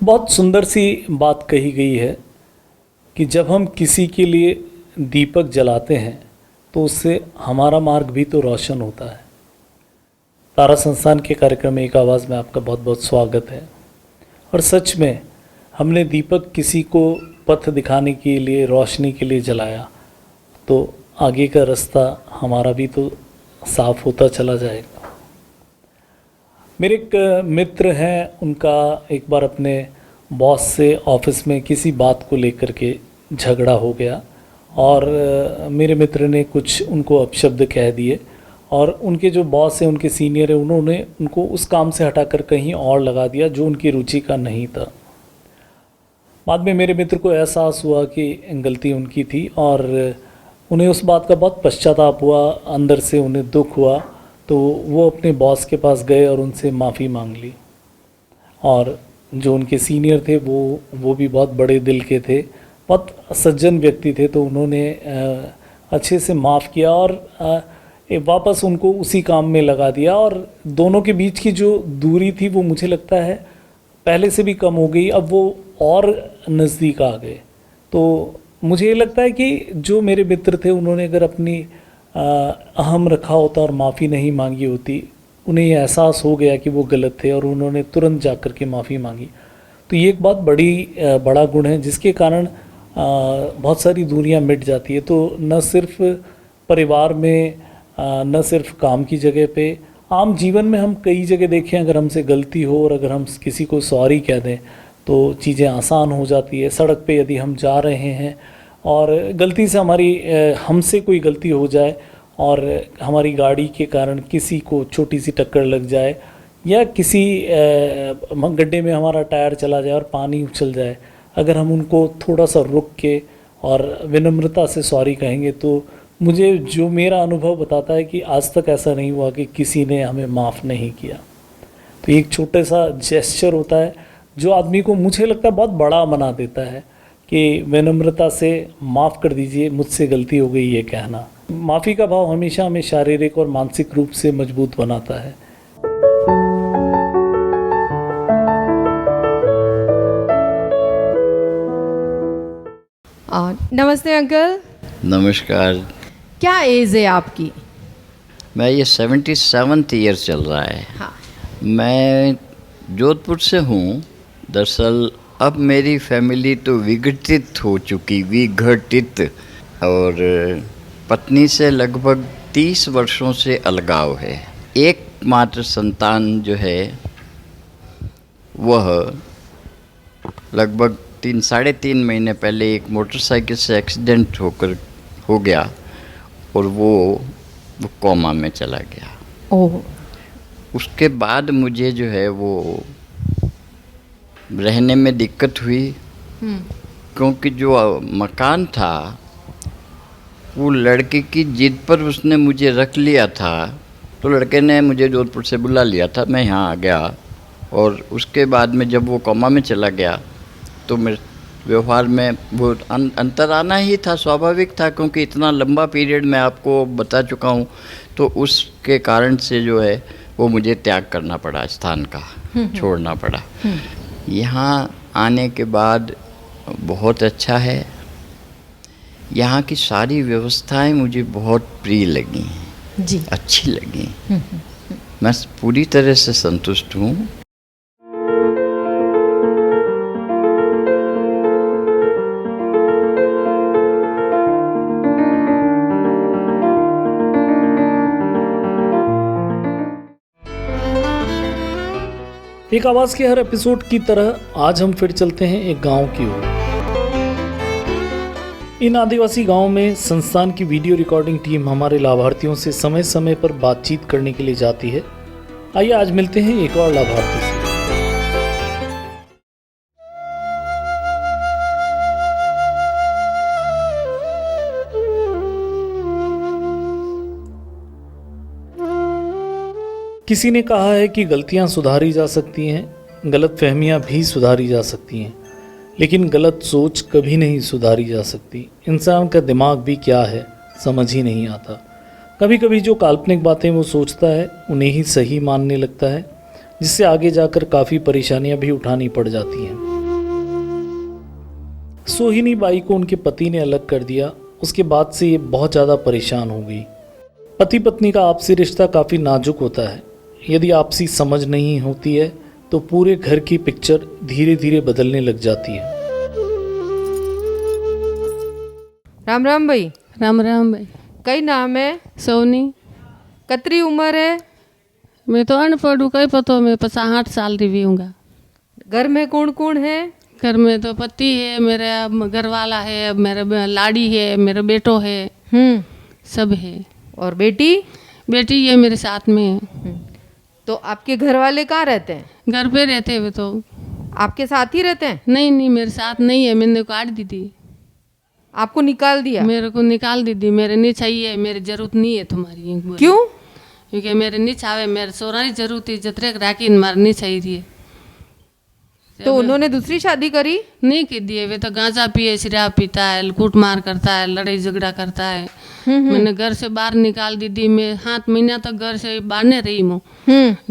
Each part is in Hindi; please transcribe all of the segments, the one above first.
बहुत सुंदर सी बात कही गई है कि जब हम किसी के लिए दीपक जलाते हैं तो उससे हमारा मार्ग भी तो रोशन होता है। तारा संस्थान के कार्यक्रम में एक आवाज़ में आपका बहुत बहुत स्वागत है। और सच में हमने दीपक किसी को पथ दिखाने के लिए, रोशनी के लिए जलाया तो आगे का रास्ता हमारा भी तो साफ होता चला जाएगा। मेरे एक मित्र हैं, उनका एक बार अपने बॉस से ऑफिस में किसी बात को लेकर के झगड़ा हो गया और मेरे मित्र ने कुछ उनको अपशब्द कह दिए और उनके जो बॉस हैं, उनके सीनियर हैं, उन्होंने उनको उस काम से हटाकर कहीं और लगा दिया जो उनकी रुचि का नहीं था। बाद में मेरे मित्र को एहसास हुआ कि गलती उनकी थी और उन्हें उस बात का बहुत पश्चाताप हुआ, अंदर से उन्हें दुख हुआ। तो वो अपने बॉस के पास गए और उनसे माफ़ी मांग ली। और जो उनके सीनियर थे वो भी बहुत बड़े दिल के थे, बहुत सज्जन व्यक्ति थे, तो उन्होंने अच्छे से माफ़ किया और वापस उनको उसी काम में लगा दिया। और दोनों के बीच की जो दूरी थी वो मुझे लगता है पहले से भी कम हो गई, अब वो और नज़दीक आ गए। तो मुझे ये लगता है कि जो मेरे मित्र थे उन्होंने अगर अपनी अहम रखा होता और माफ़ी नहीं मांगी होती, उन्हें ये एहसास हो गया कि वो गलत थे और उन्होंने तुरंत जाकर के माफ़ी मांगी, तो ये एक बहुत बड़ा गुण है जिसके कारण बहुत सारी दूरियां मिट जाती है। तो न सिर्फ परिवार में, न सिर्फ काम की जगह पे, आम जीवन में हम कई जगह देखें, अगर हमसे गलती हो और अगर हम किसी को सॉरी कह दें तो चीज़ें आसान हो जाती है। सड़क पे यदि हम जा रहे हैं और गलती से हमसे कोई गलती हो जाए और हमारी गाड़ी के कारण किसी को छोटी सी टक्कर लग जाए या किसी गड्ढे में हमारा टायर चला जाए और पानी उछल जाए, अगर हम उनको थोड़ा सा रुक के और विनम्रता से सॉरी कहेंगे तो मुझे जो मेरा अनुभव बताता है कि आज तक ऐसा नहीं हुआ कि किसी ने हमें माफ़ नहीं किया। तो एक छोटा सा जेस्चर होता है जो आदमी को, मुझे लगता है, बहुत बड़ा बना देता है कि विनम्रता से माफ़ कर दीजिए, मुझसे गलती हो गई, ये कहना। माफ़ी का भाव हमेशा हमें शारीरिक और मानसिक रूप से मजबूत बनाता है। नमस्ते अंकल। नमस्कार। क्या एज है आपकी? मैं ये 77th ईयर चल रहा है। हाँ। मैं जोधपुर से हूँ। दरअसल अब मेरी फैमिली तो विघटित हो चुकी, और पत्नी से लगभग 30 वर्षों से अलगाव है। एकमात्र संतान जो है वह लगभग 3-3.5 महीने पहले एक मोटरसाइकिल से एक्सीडेंट हो गया और वो कोमा में चला गया। ओह। उसके बाद मुझे जो है वो रहने में दिक्कत हुई, क्योंकि जो मकान था वो लड़के की जिद पर उसने मुझे रख लिया था। तो लड़के ने मुझे जोधपुर से बुला लिया था, मैं यहाँ आ गया और उसके बाद में जब वो कोमा में चला गया तो मेरे व्यवहार में वो अंतर आना ही था, स्वाभाविक था, क्योंकि इतना लंबा पीरियड मैं आपको बता चुका हूँ। तो उसके कारण से जो है वो मुझे त्याग करना पड़ा, स्थान का छोड़ना पड़ा। यहाँ आने के बाद बहुत अच्छा है। यहाँ की सारी व्यवस्थाएं मुझे बहुत प्रिय लगी जी, अच्छी लगी। मैं पूरी तरह से संतुष्ट हूँ। एक आवाज़ के हर एपिसोड की तरह आज हम फिर चलते हैं एक गांव की ओर। इन आदिवासी गांव में संस्थान की वीडियो रिकॉर्डिंग टीम हमारे लाभार्थियों से समय समय पर बातचीत करने के लिए जाती है। आइए आज मिलते हैं एक और लाभार्थी से। किसी ने कहा है कि गलतियां सुधारी जा सकती हैं, गलतफहमियां भी सुधारी जा सकती हैं, लेकिन गलत सोच कभी नहीं सुधारी जा सकती। इंसान का दिमाग भी क्या है समझ ही नहीं आता। कभी कभी जो काल्पनिक बातें वो सोचता है उन्हें ही सही मानने लगता है, जिससे आगे जाकर काफ़ी परेशानियां भी उठानी पड़ जाती हैं। सोहिनी बाई को उनके पति ने अलग कर दिया। उसके बाद से ये बहुत ज़्यादा परेशान हो गई। पति पत्नी का आपसी रिश्ता काफ़ी नाजुक होता है। यदि आपसी समझ नहीं होती है तो पूरे घर की पिक्चर धीरे धीरे बदलने लग जाती है। राम राम भाई। राम राम भाई। कई नाम है? सोनी। कतरी उम्र है? मैं तो अनपढ़ हूँ, कहीं पता मैं 50-60 साल की भी हूँगा। घर में कौन कौन है? घर में तो पति है, मेरा घर वाला है, मेरा लाड़ी है, मेरा बेटो है, सब है। और बेटी? बेटी ये मेरे साथ में है। तो आपके घर वाले कहाँ रहते हैं? घर पे रहते हुए तो। आपके साथ ही रहते हैं? नहीं नहीं, मेरे साथ नहीं है, मैंने काट दी थी। आपको निकाल दिया? मेरे को निकाल दी थी। मेरे नहीं चाहिए, मेरी जरूरत नहीं है तुम्हारी। क्यों? क्योंकि मेरे नहीं चाहे, मेरे सोना की जरूरत है, जतरे राखी मारे नहीं चाहिए। तो उन्होंने दूसरी शादी करी? नहीं की दिए, वे तो गांजा पिए, शराब पीता है, कूटमार करता है, लड़ाई झगड़ा करता है। मैंने घर से बाहर निकाल दी थी। मैं 7 महीना तक घर से बाहर नहीं रही हूँ।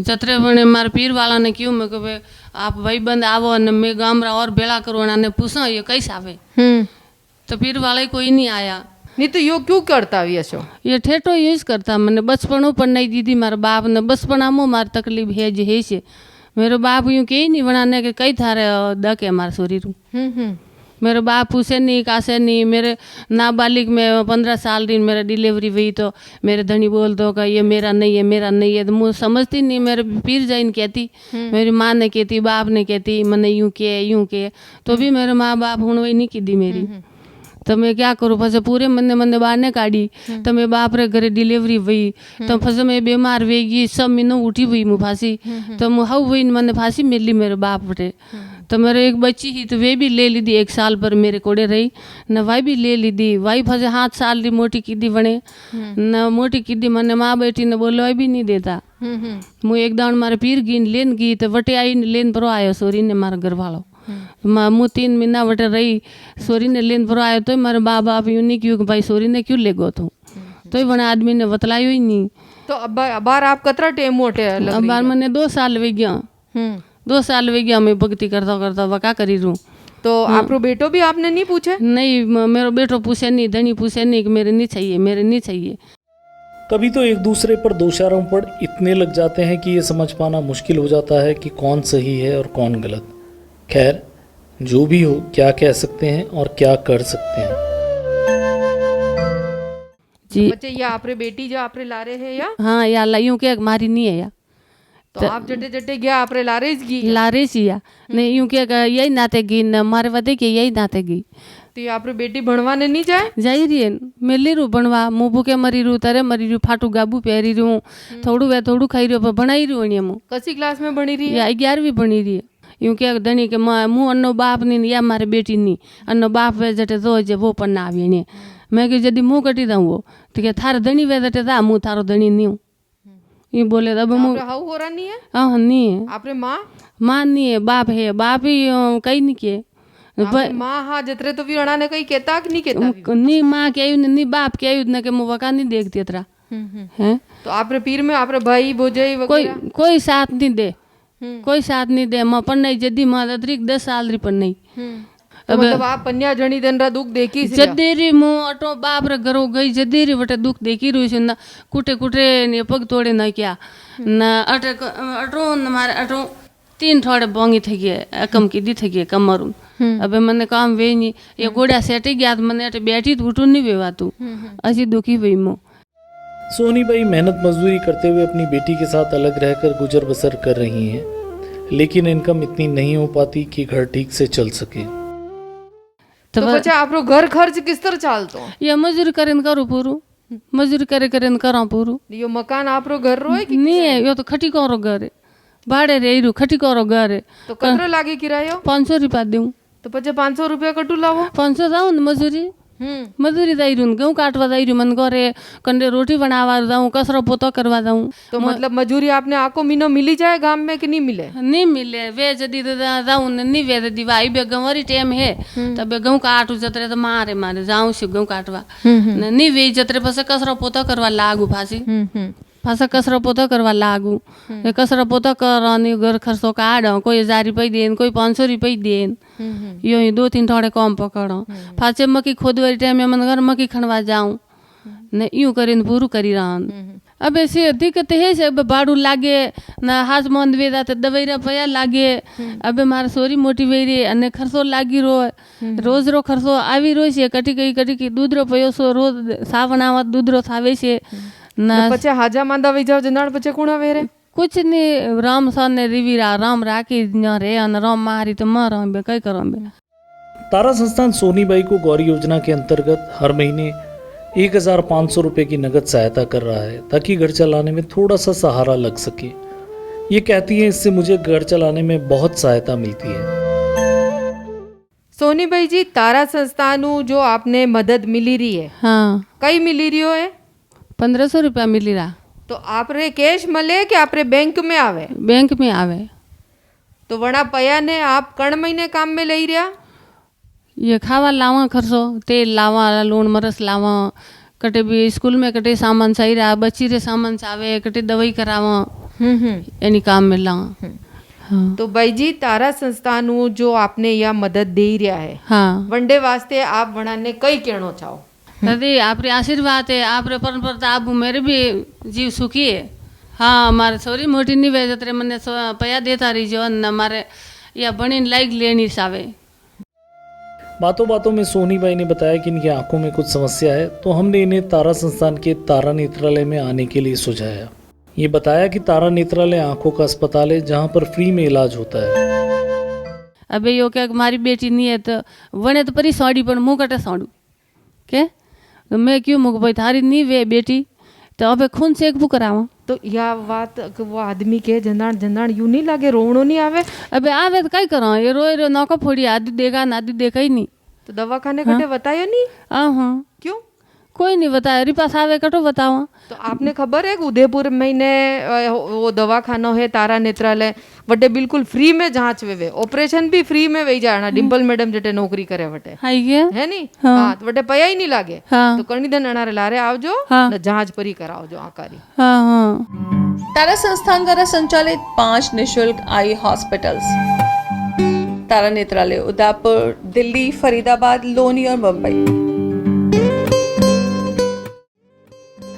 जतरे बने मारे पीर वाला ने क्यों मैं कहे आप भाई बंद आवो ने मैं गामरा और बेड़ा करो ने पूछा ये कैसे आवे, तो पीर वाला ही कोई नहीं आया। नहीं तो यो क्यों करता यशो? ये ठेठो यूज करता। मैंने बचपनों पर नहीं दी थी मारे बाप ने। बचपना में मारी तकलीफ है जो है से मेरे बाप यूँ के नहीं बनाने के कई थारे दक है हमारे शरीर। मेरे बाप पूछे नहीं कासे नहीं। मेरे नाबालिग में 15 साल दिन मेरा डिलीवरी हुई तो मेरे धनी बोल दो का ये मेरा नहीं है, मेरा नहीं है। तो मुझे समझती नहीं। मेरे पीर जाइन कहती, मेरी माँ ने कहती, बाप ने कहती मैंने यूँ के तो भी मेरे माँ बाप हूँ वही नहीं की दी मेरी। तो मैं क्या करूँ? फसे पूरे मन्ने मन्ने बाहर ने काढ़ी। तो मैं बाप रे घरे डिलीवरी हुई तो फसे मैं बीमार हुई, सब मीनों उठी हुई मुँह फांसी। तो मुँह हुई मैंने फांसी मिली मेरे बाप रे। तो मेरे एक बच्ची ही तो वे भी ले ली थी, 1 साल पर मेरे कोड़े रही न। वाई भी ले ली थी, वाई फसे 7 साल री मोटी की दी बने न। मोटी की दी मैंने माँ बेटी ने बोलो भी नहीं देता। मुँह एक दान मारे पीर गिन लेन गई तो वटे आई लेन पर आयो सोरी ने मारा घर वालों। मुँह 3 महीना वटे रही, सोरी ने लेन पर आयो तो मेरे बाप बाप यूँ नहीं क्यों भाई सोरी ने क्यों ले गो तू, तो बने आदमी ने बतलायो ही नहीं। तो अब बार आप कतरा टेम मोटे? अब बार मैंने 2 साल वे गया। 2 साल वे गया मैं भक्ति करता करता वका करी रू। तो आपरो बेटो भी आपने नहीं पूछे? नहीं, मेरा बेटो पूछे नहीं, धनी पूछे नहीं कि मेरे नहीं चाहिए, मेरे नहीं चाहिए। कभी तो एक दूसरे पर दोषारों पर इतने लग जाते हैं कि ये समझ पाना मुश्किल हो जाता है कि कौन सही है और कौन गलत। खैर जो भी हो, क्या कह सकते हैं और क्या कर सकते हैं। जी बच्चे या आपरे बेटी जो आपरे लारे है या? हाँ या लाइयों के मारी नहीं है या तो आप जटे जटे गया आपरे लारे की लारे सी या नहीं यूं के यही नातेगी न मारे वदे के यही नातेगी। तो ये आपरे बेटी भणवाने नहीं जाए? जाई रही है मिली रू बनवा मुँह भूखे मरी रू तरे मरी रू फाटू गाबू पहरी रू थोड़ू वे थोड़ू खाई रू पर बनाई रू मुँह। कसी क्लास में बनी रही है? या 11वीं बनी रही है। यूं के धनी के मुँह अन्नो बाप नहीं या मारे बेटी नहीं अन्नो बाप वे जटे तो जे वो पन्ना आवी ने। मैं कि यदि मुँह कटी दूँ वो ठीक है थारे धनी वे जटे था मुँह थारो धनी नहीं हूँ ये बोले अब मुँह हाउ हो रहा नहीं है? हाँ नहीं है। आपरे माँ? माँ नहीं है, बाप है। बाप ही कहीं नहीं किए माँ हाँ जतरे तो भी अणा ने कहीं कहता कि नहीं कहता? नहीं माँ के आयु नहीं बाप के आयु न के मुवका नहीं देखती इतना है। तो आपरे पीर में आपरे भाई भोजाई वगैरह कोई साथ नहीं दे, कोई साथ नहीं दे। माँ पर नहीं जदी माँ अतिरिक्त 10 साल री पर नहीं। तो मतलब आप पन्या जनी दिन रा दुख देखी जदेरी मुँह अटो बाप रे घरों गई जदेरी बटे दुख देखी रही से न कुटे कुटे ने पग तोड़े न क्या न अटे अटो न मारे अटो 3 थोड़े बोंगी थे गए कम की दी थे गए कमरू। अबे मैंने काम वे नहीं ये गोड़ा सेटे गया तो मैंने अटे बैठी तो उठू नहीं वेवा तू ऐसी दुखी हुई मुँह। सोनी बाई मेहनत मजदूरी करते हुए अपनी बेटी के साथ अलग रहकर गुजर बसर कर रही हैं, लेकिन इनकम इतनी नहीं हो पाती कि घर ठीक से चल सके। तो बच्चा आपरो घर खर्च किस तरह चालतो? ये मजदूरी करें करो पूरू, मजदूरी करे करें करा पूरू। यो मकान आपरो घर रो है कि नहीं है? यो तो खटी करो घर है, भाड़े रे रू खटी करो घर है। तो कतरो लागे किरायो? 500 रुपया दूँ। तो बच्चा 500 रुपया कटू लावो? 500 जाऊँ न मजदूरी मजदूरी दायरू गेहूँ काटवा दायरू मन करे कंडे रोटी बनावा जाऊँ कसरो पोतो करवा जाऊँ। तो मतलब मजूरी आपने आको महीनो मिली जाए गांव में कि नहीं मिले? नहीं मिले वे जदी जाऊँ नहीं वे जदी भाई बे गंवरी टाइम है तब गेहूँ काटू जतरे तो मारे मारे जाऊँ से गेहूँ काटवा नहीं वे जतरे पसे कसरो पोतो करवा लागू फांसी। पाछा कसरा पोता करवा लागू कसरा पोता कराने घर खर्चो काढ़ कोई 1000 रुपये देन कोई 500 रुपये देन यो 2-3 थोड़े कम पकड़ो फाचे मक्की खोदवारी टाइम में मन घर मक्की खनवा जाऊँ न यूँ करें पूरू करी रहन अब ऐसे दिक्कत है से अब बाड़ू लागे न हाथ मंद वेदा तो दवाईरा पया लागे अब मारा सोरी मोटी वेरी अने खर्चो लागी रोज रो खर्चो आवी रो छे कटी कई दूध रो पयो सो रोज सावन आवत दूध रो थावे छे न पछे हाजा मांदा वही जाओ जनाड़ पछे कुणा वेरे कुछ नहीं राम सन ने रिवीरा राम राखी न रे अन राम मारी तो मर बे कई करो बे। तारा संस्थान सोनीबाई को गौरी योजना के अंतर्गत हर महीने 1500 रुपये की नगद सहायता कर रहा है ताकि घर चलाने में थोड़ा सा सहारा लग सके। ये कहती है इससे मुझे घर चलाने में बहुत सहायता मिलती है। सोनीबाई जी तारा संस्थान जो आपने मदद मिली रही है हाँ कई मिली रही है 1500 रुपया मिली रहा तो आप रे कैश मले कि आप रे बैंक में आवे बैंक में आवे तो वड़ा पया ने आप कण महीने काम में ले रहा ये खावा लावा खर्चो तेल लावा लूण मरस लावा कटे भी स्कूल में कटे सामान सही रहा बच्ची रे सामान चावे कटे दवाई करावा यानी काम में लावा हाँ तो भाई जी तारा संस्थान जो आपने यह मदद दे रहा है हाँ वनडे वास्ते आप वड़ा ने कई कहना चाहो दादी आप रे आशीर्वाद है आप रे परंपरा आप मेरे भी जीव सुखी है हाँ हमारे छोरी मोटी नहीं भेजत रे मने पया देता रही जो न हमारे या बनी लाइक लेनी सावे। बातों बातों में सोनीबाई ने बताया कि इनकी आंखों में कुछ समस्या है तो हमने इन्हें तारा संस्थान के तारा नेत्रालय में आने के लिए सुझाया। ये बताया कि तारा नेत्रालय आंखों का अस्पताल है जहां पर फ्री में इलाज होता है। अबे यो क्या हमारी बेटी नहीं है तो वने तो परी साड़ी पर मुँह कटे साड़ू के तो मैं क्यों मुँह भाई थारी नहीं वे बेटी तो अबे खून से एक बुक करावा तो यह बात वो आदमी के जंदान यूं नहीं लागे रोनो नहीं आवे अबे आवे तो कई करा ये रोए नौका फोड़ी आदि देखा नादी देखा ही नहीं तो दवाखाने कटे बताया नहीं हाँ क्यों कोई नहीं बताया री पास आवे कटो बतावा तो आपने खबर है कि उदयपुर में ने वो दवाखाना है तारा नेत्रालय वटे बिल्कुल फ्री में जांच वे ऑपरेशन भी फ्री में वही जाना डिम्पल मैडम जटे नौकरी करे वटे है नी हाँ तो वटे पया ही नहीं लागे तो कणी दिन अनारे लारे आवजो जांच परी कराओ जो आकारी तारा संस्थान द्वारा संचालित 5 निःशुल्क आई हॉस्पिटल्स तारा नेत्रालय उदयपुर दिल्ली फरीदाबाद लोनी और मुंबई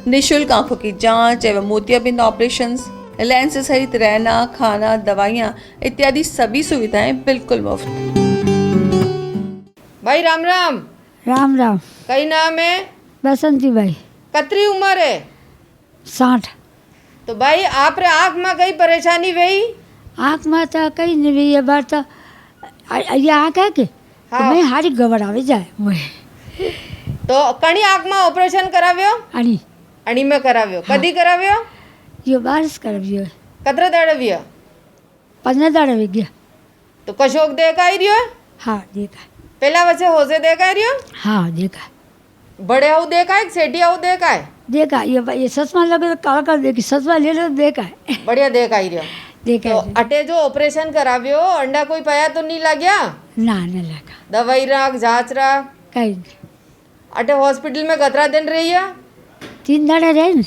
निःशुल्क आंखों की जांच एवं मोतियाबिंद ऑपरेशंस लेंस सहित रहना खाना दवाइयाँ इत्यादि सभी सुविधाएं बिल्कुल मुफ्त। भाई राम राम राम राम कई नाम है बसंती भाई कतरी उम्र है 60 तो भाई आप रे आँख में कई परेशानी वही आँख में तो कहीं नहीं भी ये बात तो ये आँख है कि हाँ। तो मैं हारी घबरावे जाए तो कणी आँख में ऑपरेशन कराव्यो अणी में कराव्यो कदी कराव्यो ये बारिश करवियो कतरे दड़वियो 15 दाड़ा वे गया तो कशोक देखा ही रियो हाँ देखा पहला वैसे होसे देखा ही रियो हाँ देखा बड़े हाउ देखा है सेठी हाउ देखा है देखा ये सचमा लगे तो काला कर देखी सचमा ले लो देखा है बढ़िया देखा ही रियो देखा तो अटे जो ऑपरेशन कराव्यो अंडा कोई पाया तो नहीं लाग्या ना नहीं लगा दवाई राख जांच राख कहीं नहीं अटे हॉस्पिटल में कतरा दिन रही है 3 दाड़ा रहे न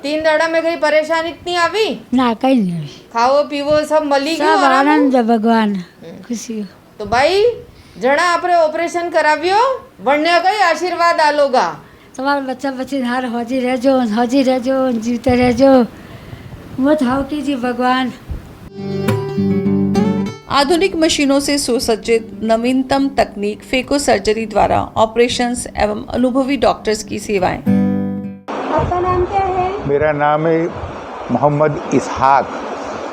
3 दाड़ा में कहीं परेशानी इतनी आवी ना कहीं नहीं खाओ पीवो सब मली सब गयो आनंद है भगवान खुशी हो तो भाई जड़ा आपरे ऑपरेशन कराव्यो वन्य कई आशीर्वाद आलोगा तुम्हारे बच्चा बच्चे हार हौजी रह जो जीते रह जो वो थाव कीजिए भगवान। आधुनिक मशीनों से सुसज्जित नवीनतम तकनीक फेको सर्जरी द्वारा ऑपरेशंस एवं अनुभवी डॉक्टर्स की सेवाएं। आपका नाम क्या है? मेरा नाम है मोहम्मद इसहाक।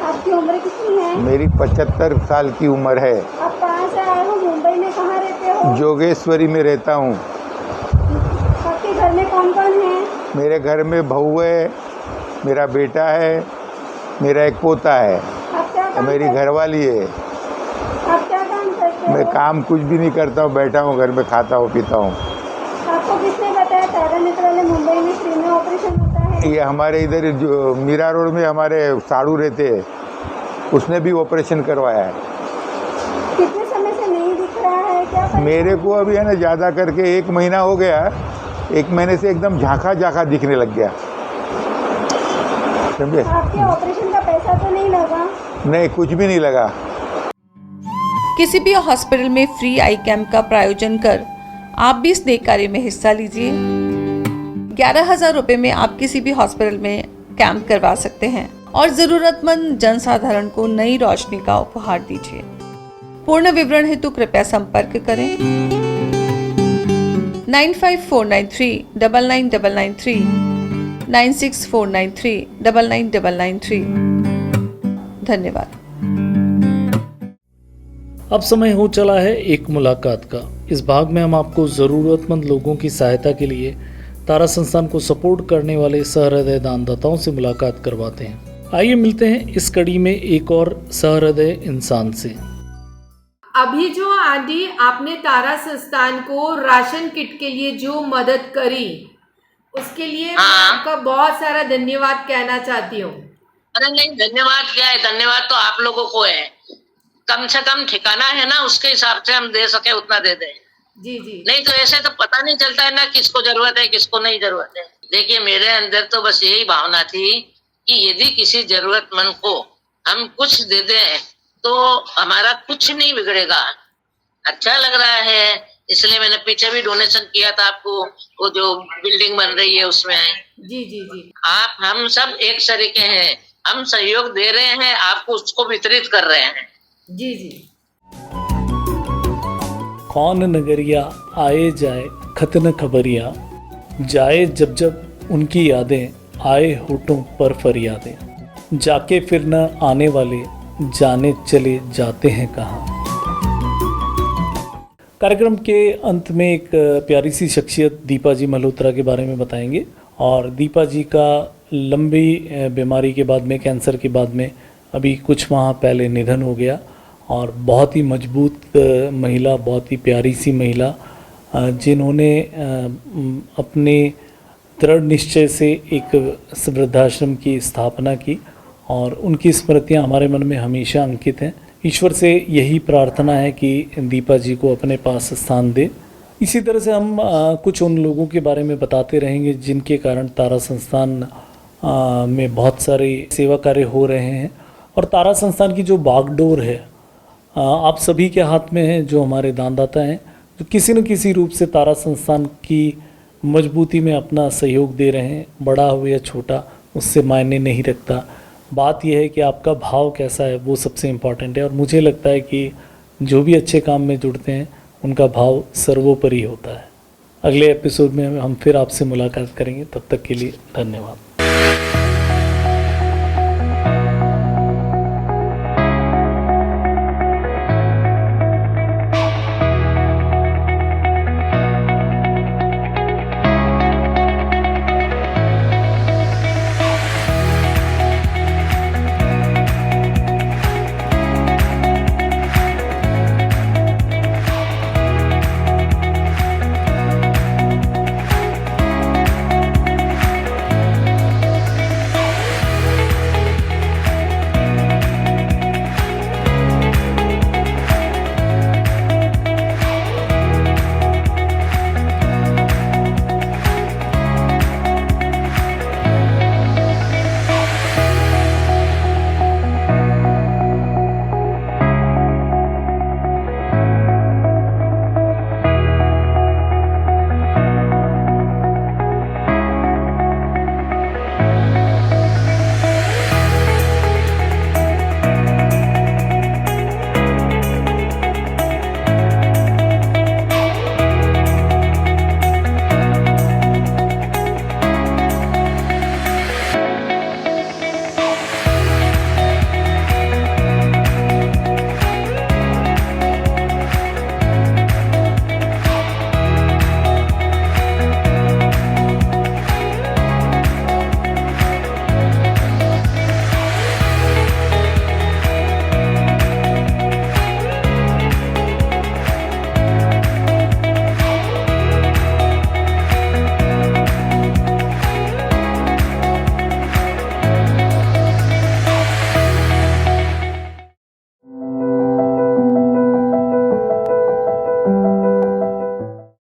आपकी उम्र कितनी है? मेरी 75 साल की उम्र है। आप कहाँ से आए हो? मुंबई में कहाँ रहते हो? जोगेश्वरी में रहता हूँ। आपके घर में कौन कौन है? मेरे घर में बहू है, मेरा बेटा है, मेरा एक पोता है, मेरी घरवाली है। आप क्या काम करते हो? मैं काम कुछ भी नहीं करता हूँ, बैठा हूँ घर में, खाता हूँ पीता हूँ। आपको किसने बताया तारा नेत्रालय मुंबई में फ्री में ऑपरेशन होता है? ये हमारे इधर जो मीरा रोड में हमारे साड़ू रहते हैं, उसने भी ऑपरेशन करवाया है। कितने समय से नहीं दिख रहा है क्या? मेरे को अभी है ना ज़्यादा करके 1 महीना हो गया। 1 महीने से एकदम झांका झांका दिखने लग गया। समझे? आपके ऑपरेशन का पैसा तो नहीं लगा? नहीं, कुछ भी नहीं लगा। किसी भी हॉस्पिटल में फ्री आई कैंप का प्रायोजन कर आप भी इस नेक कार्य में हिस्सा लीजिए। 11,000 रुपए में आप किसी भी हॉस्पिटल में कैंप करवा सकते हैं और जरूरतमंद जनसाधारण को नई रोशनी का उपहार दीजिए। पूर्ण विवरण हेतु कृपया संपर्क करें 9549399993 9649399993। धन्यवाद। अब समय हो चला है एक मुलाकात का। इस भाग में हम आपको ज़रूरतमंद लोगों की सहायता के लिए तारा संस्थान को सपोर्ट करने वाले सहृदय दानदाताओं से मुलाकात करवाते हैं। आइए मिलते हैं इस कड़ी में एक और सहृदय इंसान से। अभी जो आदि आपने तारा संस्थान को राशन किट के लिए जो मदद करी उसके लिए मैं आपका बहुत सारा धन्यवाद कहना चाहती हूँ। अरे नहीं, धन्यवाद क्या है, धन्यवाद तो आप लोगों को है। कम से कम ठिकाना है ना, उसके हिसाब से हम दे सके उतना दे दें। जी जी। नहीं तो ऐसे तो पता नहीं चलता है ना किसको जरूरत है किसको नहीं जरूरत है। देखिए मेरे अंदर तो बस यही भावना थी कि यदि किसी जरूरतमंद को हम कुछ दे दें तो हमारा कुछ नहीं बिगड़ेगा। अच्छा लग रहा है, इसलिए मैंने पीछे भी डोनेशन किया था आपको, वो जो बिल्डिंग बन रही है उसमें। जी जी जी। आप हम सब एक सरीके हैं, हम सहयोग दे रहे हैं, आपको उसको वितरित कर रहे हैं। जी जी। कौन नगरिया आए जाए खत न खबरिया, जाए जब जब उनकी यादें, आए होठों पर फरियादें, जाके फिर न आने वाले, जाने चले जाते हैं कहाँ। कार्यक्रम के अंत में एक प्यारी सी शख्सियत दीपा जी मल्होत्रा के बारे में बताएंगे। और दीपा जी का लंबी बीमारी के बाद में, कैंसर के बाद में अभी कुछ माह पहले निधन हो गया। और बहुत ही मजबूत महिला, बहुत ही प्यारी सी महिला, जिन्होंने अपने दृढ़ निश्चय से एक वृद्धाश्रम की स्थापना की और उनकी स्मृतियां हमारे मन में हमेशा अंकित हैं। ईश्वर से यही प्रार्थना है कि दीपा जी को अपने पास स्थान दे। इसी तरह से हम कुछ उन लोगों के बारे में बताते रहेंगे जिनके कारण तारा संस्थान में बहुत सारे सेवा कार्य हो रहे हैं। और तारा संस्थान की जो बागडोर है आप सभी के हाथ में है, जो हमारे दानदाता हैं, जो किसी न किसी रूप से तारा संस्थान की मजबूती में अपना सहयोग दे रहे हैं। बड़ा हो या छोटा उससे मायने नहीं रखता, बात यह है कि आपका भाव कैसा है, वो सबसे इम्पॉर्टेंट है। और मुझे लगता है कि जो भी अच्छे काम में जुड़ते हैं उनका भाव सर्वोपरि होता है। अगले एपिसोड में हम फिर आपसे मुलाकात करेंगे, तब तक के लिए धन्यवाद।